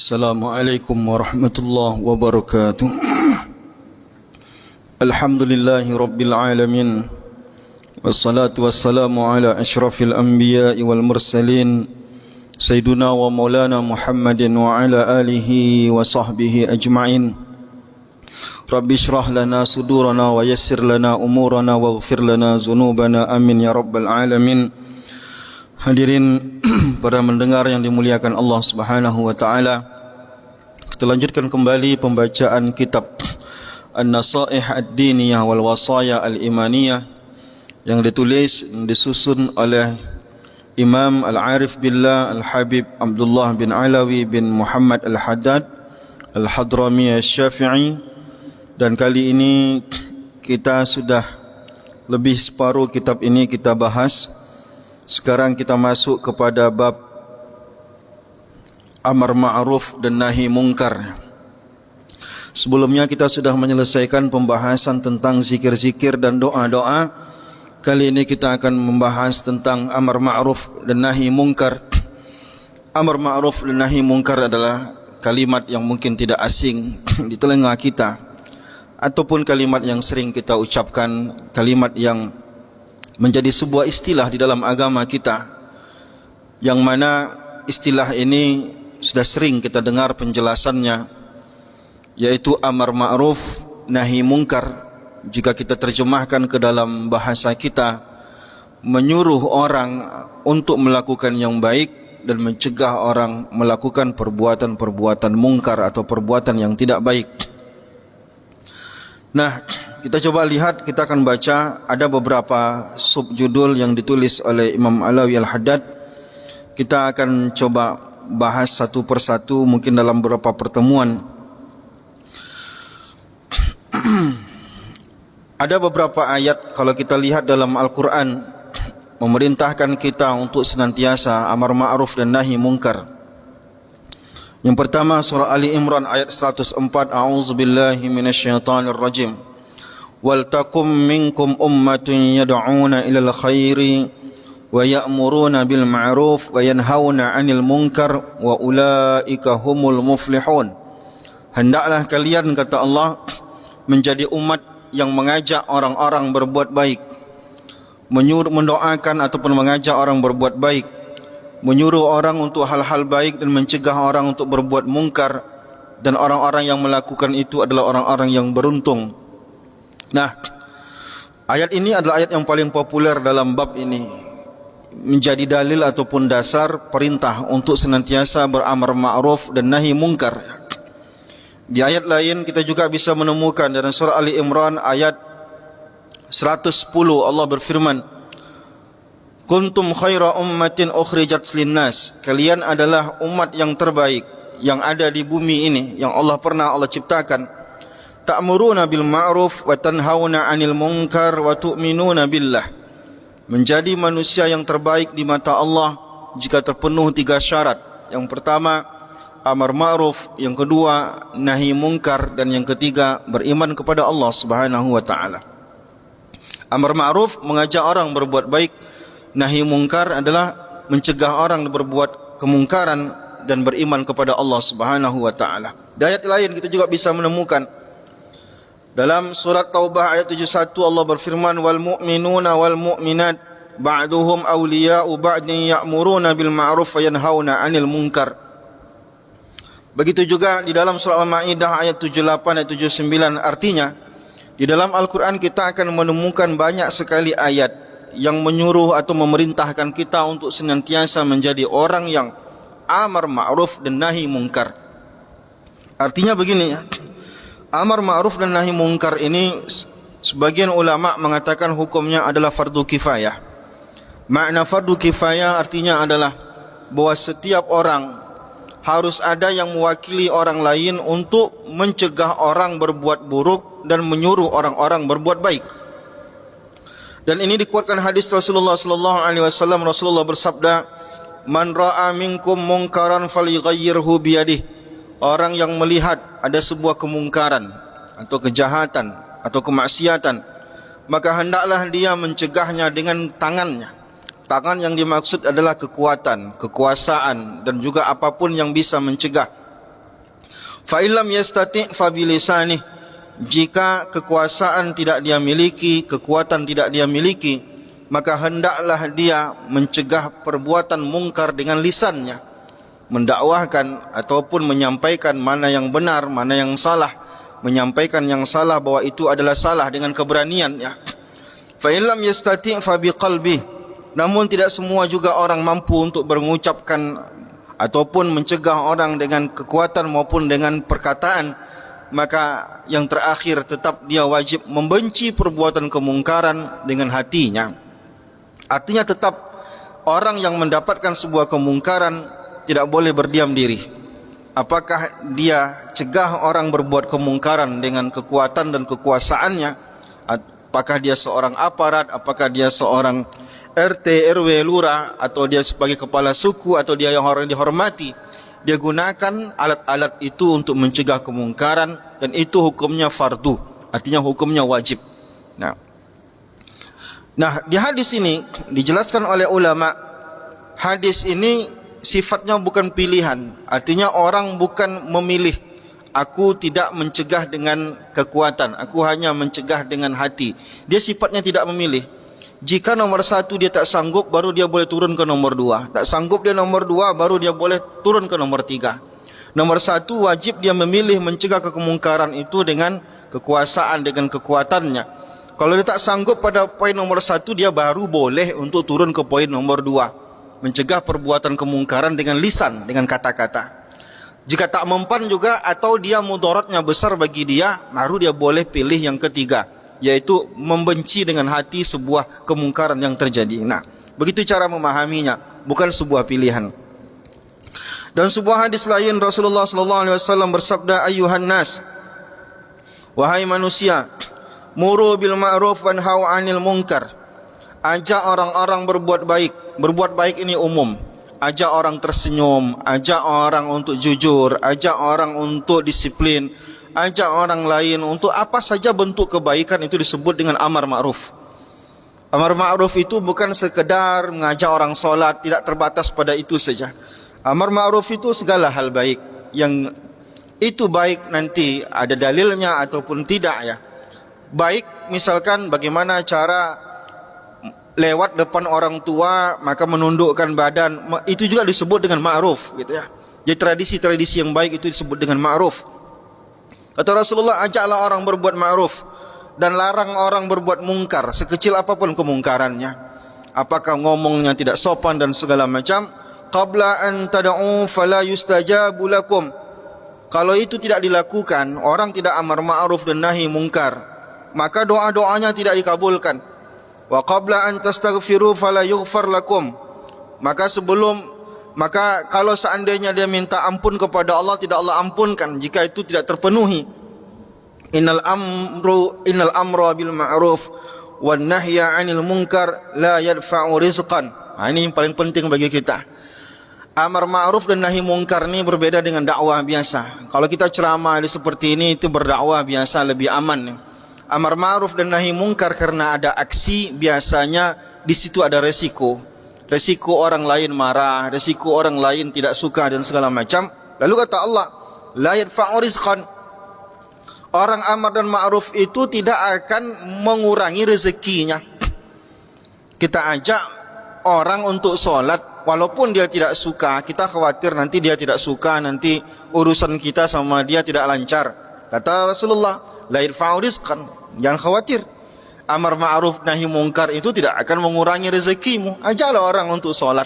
Assalamualaikum warahmatullahi wabarakatuh. Alhamdulillahi rabbil alamin. Wassalatu wassalamu ala asyrafil anbiya'i wal mursalin Sayyiduna wa maulana Muhammadin wa ala alihi wa sahbihi ajma'in. Rabbi syrah lana sudurana wa yassir lana umurana waghfir lana zunubana amin ya rabbal alamin. Hadirin para mendengar yang dimuliakan Allah Subhanahu wa taala, kita lanjutkan kembali pembacaan kitab An-Nasaih Ad-Diniyah wal Wasaya Al-Imaniyah yang disusun oleh Imam Al-Arif Billah Al-Habib Abdullah bin Alawi bin Muhammad Al-Haddad Al-Hadrami Al-Syafi'i. Dan kali ini kita sudah lebih separuh kitab ini kita bahas. Sekarang kita masuk kepada bab amar ma'ruf dan nahi mungkar. Sebelumnya kita sudah menyelesaikan pembahasan tentang zikir-zikir dan doa-doa. Kali ini kita akan membahas tentang amar ma'ruf dan nahi mungkar. Amar ma'ruf dan nahi mungkar adalah kalimat yang mungkin tidak asing di telinga kita, ataupun kalimat yang sering kita ucapkan, kalimat yang menjadi sebuah istilah di dalam agama kita, yang mana istilah ini sudah sering kita dengar penjelasannya, yaitu amar ma'ruf nahi mungkar. Jika kita terjemahkan ke dalam bahasa kita, menyuruh orang untuk melakukan yang baik dan mencegah orang melakukan perbuatan-perbuatan mungkar atau perbuatan yang tidak baik. Nah, kita coba lihat, kita akan baca ada beberapa subjudul yang ditulis oleh Imam Alawi Al-Haddad. Kita akan coba bahas satu persatu mungkin dalam beberapa pertemuan. Ada beberapa ayat kalau kita lihat dalam Al-Quran memerintahkan kita untuk senantiasa amar ma'ruf dan nahi mungkar. Yang pertama surah Ali Imran ayat 104, A'udzubillahi minasyaitonir rajim. Wal takum minkum ummatun yad'una ilal khairi wa ya'muruna bil ma'ruf wa yanhauna 'anil munkar wa ulaika humul muflihun. Hendaklah kalian, kata Allah, menjadi umat yang mengajak orang-orang berbuat baik, mendoakan ataupun mengajak orang berbuat baik, menyuruh orang untuk hal-hal baik dan mencegah orang untuk berbuat mungkar, dan orang-orang yang melakukan itu adalah orang-orang yang beruntung. Nah, ayat ini adalah ayat yang paling populer dalam bab ini, menjadi dalil ataupun dasar perintah untuk senantiasa beramar ma'ruf dan nahi mungkar. Di ayat lain kita juga bisa menemukan dalam surah Ali Imran ayat 110, Allah berfirman, Kuntum khaira ummatin ukhrijat linnas. Kalian adalah umat yang terbaik yang ada di bumi ini, yang Allah ciptakan. Ta'muruna bil ma'ruf wa tanhauna 'anil munkar wa tu'minuna billah. Menjadi manusia yang terbaik di mata Allah jika terpenuh 3 syarat. Yang pertama, amar ma'ruf, yang kedua, nahi mungkar, dan yang ketiga, beriman kepada Allah Subhanahu wa taala. Amar ma'ruf mengajak orang berbuat baik, nahi mungkar adalah mencegah orang berbuat kemungkaran dan beriman kepada Allah Subhanahu wa taala. Di ayat lain kita juga bisa menemukan dalam surat Taubah ayat 71, Allah berfirman, wal mu'minuna wal mu'minat ba'duhum awliya'u ba'din ya'muruna bil ma'ruf wa yanhauna 'anil munkar. Begitu juga di dalam surah Al-Maidah ayat 78 ayat 79. Artinya, di dalam Al-Quran kita akan menemukan banyak sekali ayat yang menyuruh atau memerintahkan kita untuk senantiasa menjadi orang yang amar ma'ruf dan nahi mungkar. Artinya begini ya, amar ma'ruf dan nahi mungkar ini sebagian ulama mengatakan hukumnya adalah fardu kifayah. Makna fardu kifayah artinya adalah bahwa setiap orang harus ada yang mewakili orang lain untuk mencegah orang berbuat buruk dan menyuruh orang-orang berbuat baik. Dan ini dikuatkan hadis Rasulullah sallallahu alaihi wasallam. Rasulullah bersabda, "Man ra'a minkum munkaran falyughayyirhu biyadihi." Orang yang melihat ada sebuah kemungkaran atau kejahatan atau kemaksiatan, maka hendaklah dia mencegahnya dengan tangannya. Tangan yang dimaksud adalah kekuatan, kekuasaan, dan juga apapun yang bisa mencegah. Fa illam yastati' fa bilisanih, jika kekuasaan tidak dia miliki, kekuatan tidak dia miliki, maka hendaklah dia mencegah perbuatan mungkar dengan lisannya, mendakwahkan ataupun menyampaikan mana yang benar, mana yang salah, menyampaikan yang salah bahwa itu adalah salah dengan keberaniannya. Fa illam yastati' fa biqalbi, namun tidak semua juga orang mampu untuk mengucapkan ataupun mencegah orang dengan kekuatan maupun dengan perkataan, maka yang terakhir tetap dia wajib membenci perbuatan kemungkaran dengan hatinya. Artinya tetap orang yang mendapatkan sebuah kemungkaran tidak boleh berdiam diri. Apakah dia cegah orang berbuat kemungkaran dengan kekuatan dan kekuasaannya, apakah dia seorang aparat, apakah dia seorang RT, RW, lurah, atau dia sebagai kepala suku, atau dia yang orang dihormati, dia gunakan alat-alat itu untuk mencegah kemungkaran, dan itu hukumnya fardu, artinya hukumnya wajib. Nah, di hadis ini dijelaskan oleh ulama, hadis ini sifatnya bukan pilihan, artinya orang bukan memilih, aku tidak mencegah dengan kekuatan, aku hanya mencegah dengan hati. Dia sifatnya tidak memilih. Jika nomor satu dia tak sanggup, baru dia boleh turun ke nomor dua. Tak sanggup dia nomor dua, baru dia boleh turun ke nomor tiga. Nomor satu wajib dia memilih mencegah kemungkaran itu dengan kekuasaan, dengan kekuatannya. Kalau dia tak sanggup pada poin nomor satu, dia baru boleh untuk turun ke poin nomor dua, mencegah perbuatan kemungkaran dengan lisan, dengan kata-kata. Jika tak mempan juga atau dia mudaratnya besar bagi dia, baru dia boleh pilih yang ketiga, yaitu membenci dengan hati sebuah kemungkaran yang terjadi. Nah, begitu cara memahaminya, bukan sebuah pilihan. Dan sebuah hadis lain Rasulullah sallallahu alaihi wasallam bersabda, "Ayyuhan nas, wahai manusia, muru bil ma'ruf wanhau 'anil munkar." Ajak orang-orang berbuat baik. Berbuat baik ini umum. Ajak orang tersenyum, ajak orang untuk jujur, ajak orang untuk disiplin, ajak orang lain untuk apa saja bentuk kebaikan, itu disebut dengan amar ma'ruf. Amar ma'ruf itu bukan sekedar mengajak orang solat, tidak terbatas pada itu saja. Amar ma'ruf itu segala hal baik, yang itu baik nanti ada dalilnya ataupun tidak ya. Baik misalkan bagaimana cara lewat depan orang tua maka menundukkan badan, itu juga disebut dengan ma'ruf gitu ya. Jadi tradisi-tradisi yang baik itu disebut dengan ma'ruf. Kata Rasulullah, ajaklah orang berbuat ma'ruf dan larang orang berbuat mungkar, sekecil apapun kemungkarannya. Apakah ngomongnya tidak sopan dan segala macam. Qabla an tad'u fala yustajabu lakum. Kalau itu tidak dilakukan, orang tidak amar ma'ruf dan nahi mungkar, maka doa-doanya tidak dikabulkan. Wa qabla an tastaghfiru fala yughfar lakum. Maka kalau seandainya dia minta ampun kepada Allah, tidak Allah ampunkan jika itu tidak terpenuhi. Innal amra bil ma'ruf wan nahya 'anil munkar la yadfa'u rizqan. Ini yang paling penting bagi kita. Amar ma'ruf dan nahi munkar ini berbeda dengan dakwah biasa. Kalau kita ceramah seperti ini, itu berdakwah biasa lebih aman. Amar ma'ruf dan nahi munkar karena ada aksi, biasanya di situ ada resiko. Resiko orang lain marah, resiko orang lain tidak suka dan segala macam. Lalu kata Allah, la yadfa'u rizqan. Orang amar dan ma'ruf itu tidak akan mengurangi rezekinya. Kita ajak orang untuk solat, walaupun dia tidak suka, kita khawatir nanti dia tidak suka, nanti urusan kita sama dia tidak lancar. Kata Rasulullah, la yadfa'u rizqan. Jangan khawatir. Amar ma'ruf nahi mungkar itu tidak akan mengurangi rezekimu. Ajaklah orang untuk solat,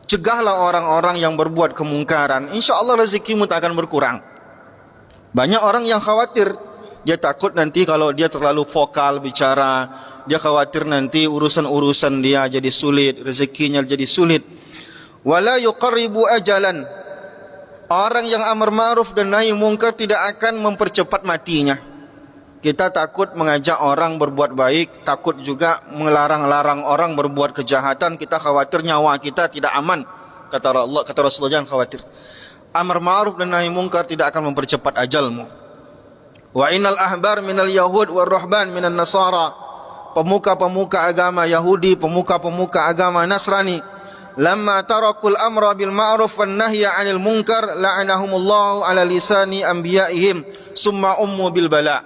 cegahlah orang-orang yang berbuat kemungkaran, insya-Allah rezekimu tak akan berkurang. Banyak orang yang khawatir, dia takut nanti kalau dia terlalu vokal bicara, dia khawatir nanti urusan-urusan dia jadi sulit, rezekinya jadi sulit. Wala yuqarribu ajalan. Orang yang amar ma'ruf dan nahi mungkar tidak akan mempercepat matinya. Kita takut mengajak orang berbuat baik, takut juga melarang-larang orang berbuat kejahatan, kita khawatir nyawa kita tidak aman. Kata Allah, kata Rasulullah, jangan khawatir. Amar ma'ruf dan nahi mungkar tidak akan mempercepat ajalmu. Wa innal ahbar minal yahud war ruhban minan nasara. Pemuka-pemuka agama Yahudi, pemuka-pemuka agama Nasrani lamma tarakul amra bil ma'ruf wan nahya 'anil munkar la'anahumullahu 'ala lisani anbiya'ihim summa ummu bil bala.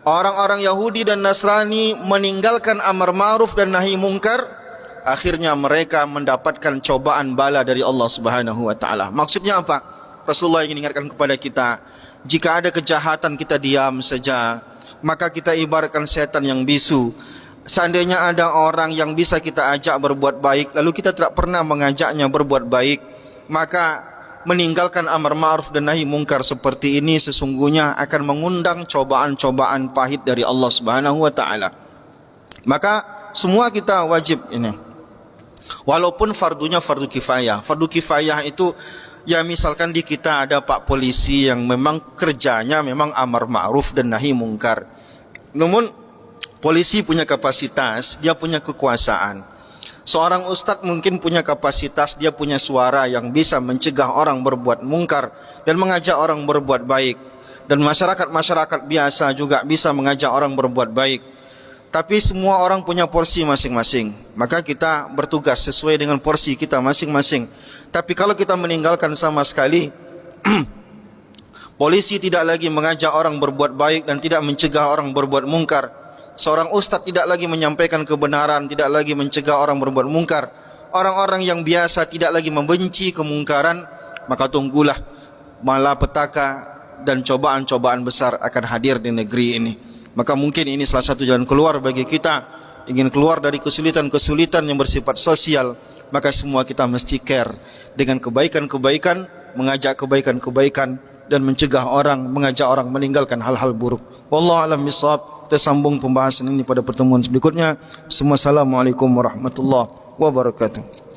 Orang-orang Yahudi dan Nasrani meninggalkan amar ma'ruf dan nahi munkar, akhirnya mereka mendapatkan cobaan bala dari Allah Subhanahu wa taala. Maksudnya apa? Rasulullah ingin ingatkan kepada kita, jika ada kejahatan kita diam saja, maka kita ibaratkan setan yang bisu. Seandainya ada orang yang bisa kita ajak berbuat baik, lalu kita tidak pernah mengajaknya berbuat baik, maka meninggalkan amar ma'ruf dan nahi mungkar seperti ini sesungguhnya akan mengundang cobaan-cobaan pahit dari Allah Subhanahu wa taala. Maka semua kita wajib ini. Walaupun fardunya fardu kifayah. Fardu kifayah itu ya misalkan di kita ada pak polisi yang memang kerjanya memang amar ma'ruf dan nahi mungkar. Namun polisi punya kapasitas, dia punya kekuasaan. Seorang ustadz mungkin punya kapasitas, dia punya suara yang bisa mencegah orang berbuat mungkar dan mengajak orang berbuat baik. Dan masyarakat biasa juga bisa mengajak orang berbuat baik. Tapi semua orang punya porsi masing-masing. Maka kita bertugas sesuai dengan porsi kita masing-masing. Tapi kalau kita meninggalkan sama sekali, polisi tidak lagi mengajak orang berbuat baik dan tidak mencegah orang berbuat mungkar. Seorang ustaz tidak lagi menyampaikan kebenaran, tidak lagi mencegah orang berbuat mungkar. Orang-orang yang biasa tidak lagi membenci kemungkaran, maka tunggulah malapetaka dan cobaan-cobaan besar akan hadir di negeri ini. Maka mungkin ini salah satu jalan keluar bagi kita, ingin keluar dari kesulitan-kesulitan yang bersifat sosial, maka semua kita mesti care dengan kebaikan-kebaikan, mengajak kebaikan-kebaikan dan mencegah orang, mengajak orang meninggalkan hal-hal buruk. Wallahu a'lam bishawab. Kita sambung pembahasan ini pada pertemuan berikutnya. Assalamualaikum warahmatullahi wabarakatuh.